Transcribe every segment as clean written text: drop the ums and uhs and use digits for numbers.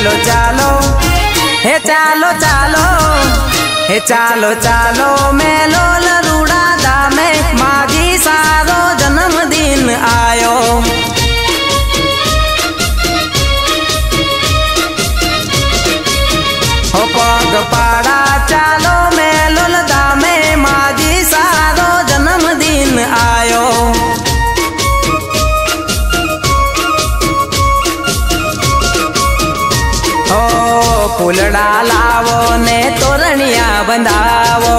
चालो चालो हे चालो चालो हे चालो चालो मेलो लरूड़ा धामे मागी सारो जन्मदिन आयो। हो पग पाड़ा चालो मेलो धामे मागी सारो जन्मदिन आयो। फूलड़ा लावो ने तोरणिया बंधावो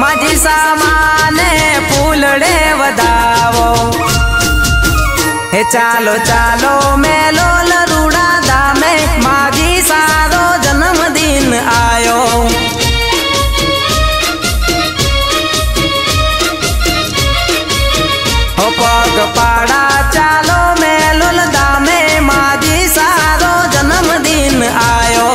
माझी सामाने फूलड़े वधावो। हे चालो चालो मेलो लरूड़ा धामे मागी सारो जन्मदिन आयो। हो पग पाड़ा चालो मेलो धामे मागी सारो जन्मदिन आयो।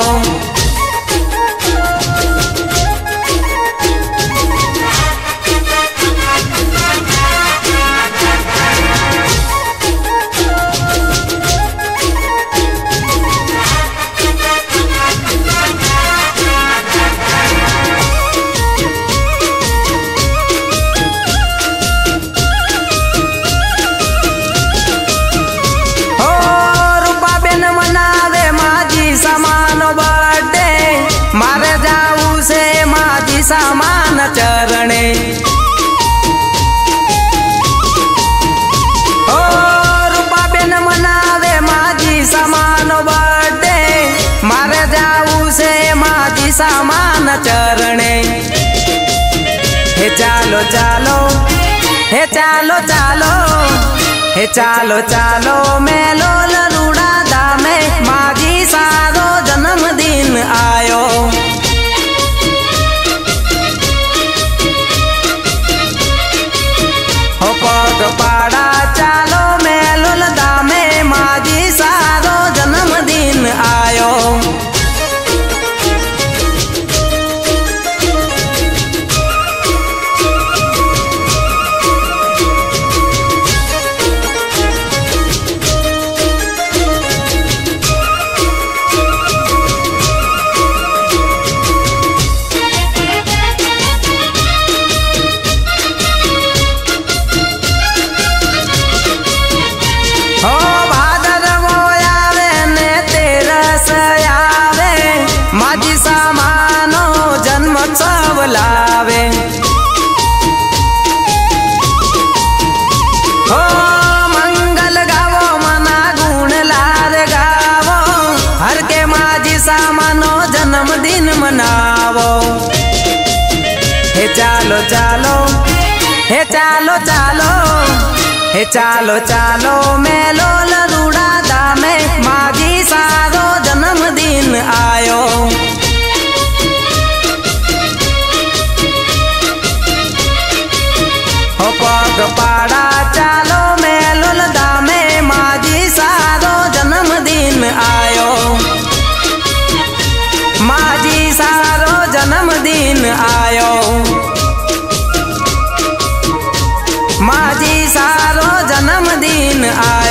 मारे जाऊ से माजी सामान चरणे। ओ रूपा बेन मनावे माजी सामान बर्थडे मारे जाऊ से माजी सामान चरणे। हे चालो चालो हे चालो चालो हे चालो चालो मेलो लरूड़ा धामे मागी सारो जन्मदिन आयो। हो पग पाड़ा चालो मेलो धामे मागी सारो जन्मदिन आयो। माजी सामानो जन्मोत्सव लावे। हो मंगल गावो मना गुण लार गावो हर के माजी सामानो जन्मदिन मनावो। हे चालो चालो हे चालो चालो हे चालो चालो मेलो लरूड़ा धामे मागी सारो जन्मदिन आयो। हो पग पाड़ा चालो मेलो धामे मागी सारो जन्मदिन आयो। माजी सारो जन्मदिन आयो। माजी सारो जन्मदिन आयो।